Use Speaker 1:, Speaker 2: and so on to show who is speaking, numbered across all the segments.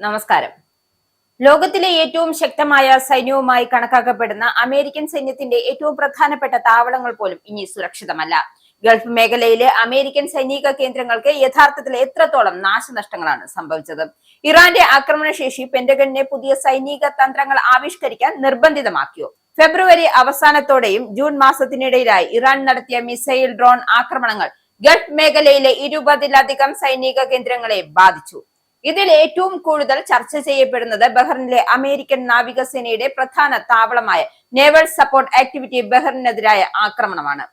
Speaker 1: നമസ്കാരം. ലോകത്തിലെ ഏറ്റവും ശക്തമായ സൈന്യവുമായി കണക്കാക്കപ്പെടുന്ന അമേരിക്കൻ സൈന്യത്തിന്റെ ഏറ്റവും പ്രധാനപ്പെട്ട താവളങ്ങൾ പോലും ഇനി സുരക്ഷിതമല്ല. ഗൾഫ് മേഖലയിലെ അമേരിക്കൻ സൈനിക കേന്ദ്രങ്ങൾക്ക് യഥാർത്ഥത്തിൽ എത്രത്തോളം നാശനഷ്ടങ്ങളാണ് സംഭവിച്ചത്? ഇറാന്റെ ആക്രമണശേഷി പെന്റഗണിനെ പുതിയ സൈനിക തന്ത്രങ്ങൾ ആവിഷ്കരിക്കാൻ നിർബന്ധിതമാക്കിയോ? ഫെബ്രുവരി അവസാനത്തോടെയും ജൂൺ മാസത്തിനിടയിലായി ഇറാൻ നടത്തിയ മിസൈൽ ഡ്രോൺ ആക്രമണങ്ങൾ ഗൾഫ് മേഖലയിലെ 20-ലധികം സൈനിക കേന്ദ്രങ്ങളെ ബാധിച്ചു. ഇതിൽ ഏറ്റവും കൂടുതൽ ചർച്ച ചെയ്യപ്പെടുന്നത് ബഹ്റിനിലെ അമേരിക്കൻ നാവികസേനയുടെ പ്രധാന താവളമായ നേവൽ സപ്പോർട്ട് ആക്ടിവിറ്റി ബഹ്റിനെതിരായ ആക്രമണമാണ്.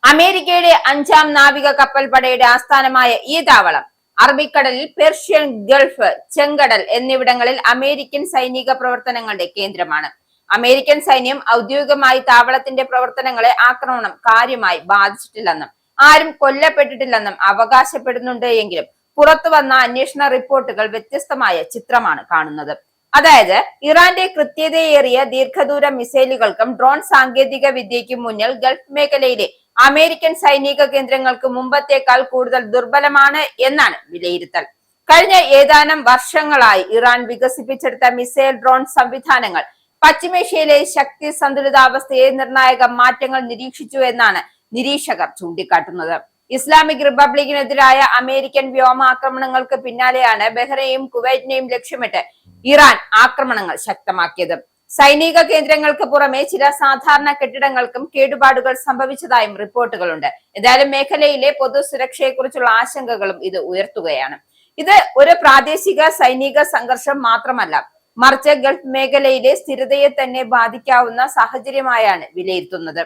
Speaker 1: അമേരിക്കയുടെ 5ാം നാവിക കപ്പൽ പടയുടെ ആസ്ഥാനമായ ഈ താവളം അറബിക്കടലിൽ, പേർഷ്യൻ ഗൾഫ്, ചെങ്കടൽ എന്നിവിടങ്ങളിൽ അമേരിക്കൻ സൈനിക പ്രവർത്തനങ്ങളുടെ കേന്ദ്രമാണ്. അമേരിക്കൻ സൈന്യം ഔദ്യോഗികമായി താവളത്തിന്റെ പ്രവർത്തനങ്ങളെ ആക്രമണം കാര്യമായി ബാധിച്ചിട്ടില്ലെന്നും ആരും കൊല്ലപ്പെട്ടിട്ടില്ലെന്നും അവകാശപ്പെടുന്നുണ്ട് എങ്കിലും പുറത്തു വന്ന അന്വേഷണ റിപ്പോർട്ടുകൾ വ്യത്യസ്തമായ ചിത്രമാണ് കാണുന്നത്. അതായത്, ഇറാന്റെ കൃത്യതയേറിയ ദീർഘദൂര മിസൈലുകൾക്കും ഡ്രോൺ സാങ്കേതിക വിദ്യയ്ക്കും മുന്നിൽ ഗൾഫ് മേഖലയിലെ അമേരിക്കൻ സൈനിക കേന്ദ്രങ്ങൾക്ക് മുമ്പത്തേക്കാൾ കൂടുതൽ ദുർബലമാണ് എന്നാണ് വിലയിരുത്തൽ. കഴിഞ്ഞ ഏതാനും വർഷങ്ങളായി ഇറാൻ വികസിപ്പിച്ചെടുത്ത മിസൈൽ ഡ്രോൺ സംവിധാനങ്ങൾ പശ്ചിമേഷ്യയിലെ ശക്തി സന്തുലിതാവസ്ഥയെ നിർണായക മാറ്റങ്ങൾ നിരീക്ഷിച്ചു എന്നാണ് നിരീക്ഷകർ ചൂണ്ടിക്കാട്ടുന്നത്. ഇസ്ലാമിക് റിപ്പബ്ലിക്കിനെതിരായ അമേരിക്കൻ വ്യോമാക്രമണങ്ങൾക്ക് പിന്നാലെയാണ് ബഹ്റൈനെയും കുവൈറ്റിനെയും ലക്ഷ്യമിട്ട് ഇറാൻ ആക്രമണങ്ങൾ ശക്തമാക്കിയത്. സൈനിക കേന്ദ്രങ്ങൾക്ക് പുറമെ ചില സാധാരണ കെട്ടിടങ്ങൾക്കും കേടുപാടുകൾ സംഭവിച്ചതായും റിപ്പോർട്ടുകളുണ്ട്. എന്തായാലും മേഖലയിലെ പൊതു സുരക്ഷയെക്കുറിച്ചുള്ള ആശങ്കകളും ഇത് ഉയർത്തുകയാണ്. ഇത് ഒരു പ്രാദേശിക സൈനിക സംഘർഷം മാത്രമല്ല, മറിച്ച് ഗൾഫ് മേഖലയിലെ സ്ഥിരതയെ തന്നെ ബാധിക്കാവുന്ന സാഹചര്യമായാണ് വിലയിരുത്തുന്നത്.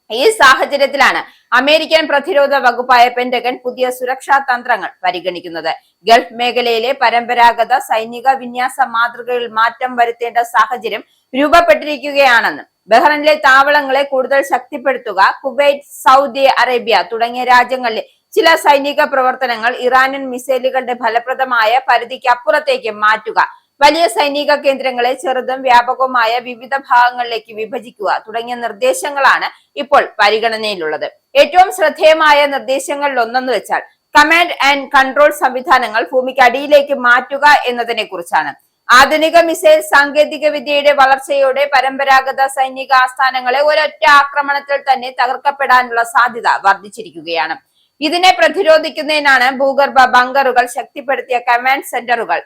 Speaker 1: ഈ സാഹചര്യത്തിലാണ് അമേരിക്കൻ പ്രതിരോധ വകുപ്പായ പെന്റഗൺ പുതിയ സുരക്ഷാ തന്ത്രങ്ങൾ പരിഗണിക്കുന്നത്. ഗൾഫ് മേഖലയിലെ പരമ്പരാഗത സൈനിക വിന്യാസ മാതൃകയിൽ മാറ്റം വരുത്തേണ്ട സാഹചര്യം രൂപപ്പെട്ടിരിക്കുകയാണെന്ന് ബഹ്റൈനിലെ താവളങ്ങളെ കൂടുതൽ ശക്തിപ്പെടുത്തുക, കുവൈറ്റ്, സൗദി അറേബ്യ തുടങ്ങിയ രാജ്യങ്ങളിലെ ചില സൈനിക പ്രവർത്തനങ്ങൾ ഇറാനിയൻ മിസൈലുകളുടെ ഫലപ്രദമായ പരിധിക്ക് അപ്പുറത്തേക്ക് മാറ്റുക, വലിയ സൈനിക കേന്ദ്രങ്ങളെ ചെറുതും വ്യാപകവുമായ വിവിധ ഭാഗങ്ങളിലേക്ക് വിഭജിക്കുക തുടങ്ങിയ നിർദ്ദേശങ്ങളാണ് ഇപ്പോൾ പരിഗണനയിലുള്ളത്. ഏറ്റവും ശ്രദ്ധേയമായ നിർദ്ദേശങ്ങളിൽ ഒന്നെന്ന് വെച്ചാൽ കമാൻഡ് ആൻഡ് കൺട്രോൾ സംവിധാനങ്ങൾ ഭൂമിക്ക് അടിയിലേക്ക് മാറ്റുക എന്നതിനെ കുറിച്ചാണ്. ആധുനിക മിസൈൽ സാങ്കേതിക വിദ്യയുടെ വളർച്ചയോടെ പരമ്പരാഗത സൈനിക ആസ്ഥാനങ്ങളെ ഒരൊറ്റ ആക്രമണത്തിൽ തന്നെ തകർക്കപ്പെടാനുള്ള സാധ്യത വർദ്ധിച്ചിരിക്കുകയാണ്. ഇതിനെ പ്രതിരോധിക്കുന്നതിനാണ് ഭൂഗർഭ ബങ്കറുകൾ, ശക്തിപ്പെടുത്തിയ കമാൻഡ് സെന്ററുകൾ,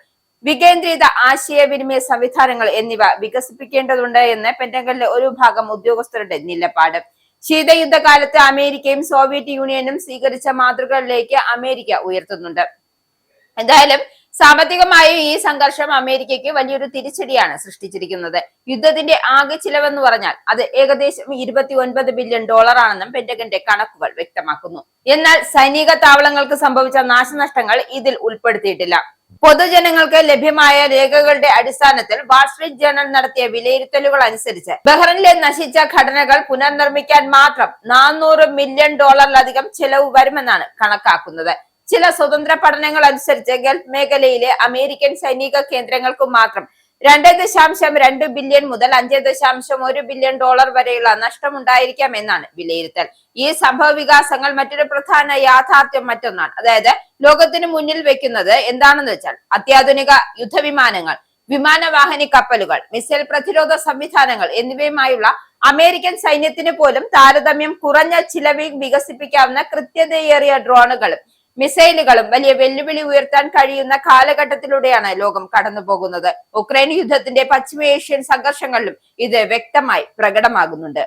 Speaker 1: വികേന്ദ്രീത ആശയവിനിമയ സംവിധാനങ്ങൾ എന്നിവ വികസിപ്പിക്കേണ്ടതുണ്ട് എന്ന് പെന്റഗണിലെ ഒരു ഭാഗം ഉദ്യോഗസ്ഥരുടെ നിലപാട്. ശീതയുദ്ധകാലത്ത് അമേരിക്കയും സോവിയറ്റ് യൂണിയനും സ്വീകരിച്ച മാതൃകകളിലേക്ക് അമേരിക്ക ഉയർത്തുന്നുണ്ട്. എന്തായാലും സാമ്പത്തികമായി ഈ സംഘർഷം അമേരിക്കയ്ക്ക് വലിയൊരു തിരിച്ചടിയാണ് സൃഷ്ടിച്ചിരിക്കുന്നത്. യുദ്ധത്തിന്റെ ആകെ ചിലവെന്ന് പറഞ്ഞാൽ അത് ഏകദേശം $29 ബില്യൺ ആണെന്നും പെന്റഗന്റെ കണക്കുകൾ വ്യക്തമാക്കുന്നു. എന്നാൽ സൈനിക താവളങ്ങൾക്ക് സംഭവിച്ച നാശനഷ്ടങ്ങൾ ഇതിൽ ഉൾപ്പെടുത്തിയിട്ടില്ല. പൊതുജനങ്ങൾക്ക് ലഭ്യമായ രേഖകളുടെ അടിസ്ഥാനത്തിൽ വാൾസ്ട്രീറ്റ് ജേർണൽ നടത്തിയ വിലയിരുത്തലുകൾ അനുസരിച്ച് ബഹ്റൈനിലെ നശിച്ച ഘടനകൾ പുനർനിർമ്മിക്കാൻ മാത്രം $400 മില്യൺ ചെലവ് വരുമെന്നാണ് കണക്കാക്കുന്നത്. ചില സ്വതന്ത്ര പഠനങ്ങൾ അനുസരിച്ച് ഗൾഫ് മേഖലയിലെ അമേരിക്കൻ സൈനിക കേന്ദ്രങ്ങൾക്ക് മാത്രം 2.2 ബില്യൺ മുതൽ 5.1 ബില്യൺ വരെയുള്ള നഷ്ടമുണ്ടായിരിക്കാം എന്നാണ് വിലയിരുത്തൽ. ഈ സംഭവ വികാസങ്ങൾ മറ്റൊരു പ്രധാന യാഥാർത്ഥ്യം മറ്റൊന്നാണ്. അതായത്, ലോകത്തിന് മുന്നിൽ വെക്കുന്നത് എന്താണെന്ന് വെച്ചാൽ അത്യാധുനിക യുദ്ധവിമാനങ്ങൾ, വിമാനവാഹിനി കപ്പലുകൾ, മിസൈൽ പ്രതിരോധ സംവിധാനങ്ങൾ എന്നിവയുമായുള്ള അമേരിക്കൻ സൈന്യത്തിന് പോലും താരതമ്യം കുറഞ്ഞ ചിലവിൽ വികസിപ്പിക്കാവുന്ന കൃത്യതയേറിയ ഡ്രോണുകളും മിസൈലുകളും വലിയ വെല്ലുവിളി ഉയർത്താൻ കഴിയുന്ന കാലഘട്ടത്തിലൂടെയാണ് ലോകം കടന്നു പോകുന്നത്. ഉക്രൈൻ യുദ്ധത്തിന്റെ പശ്ചിമേഷ്യൻ സംഘർഷങ്ങളിലും ഇത് വ്യക്തമായി പ്രകടമാകുന്നുണ്ട്.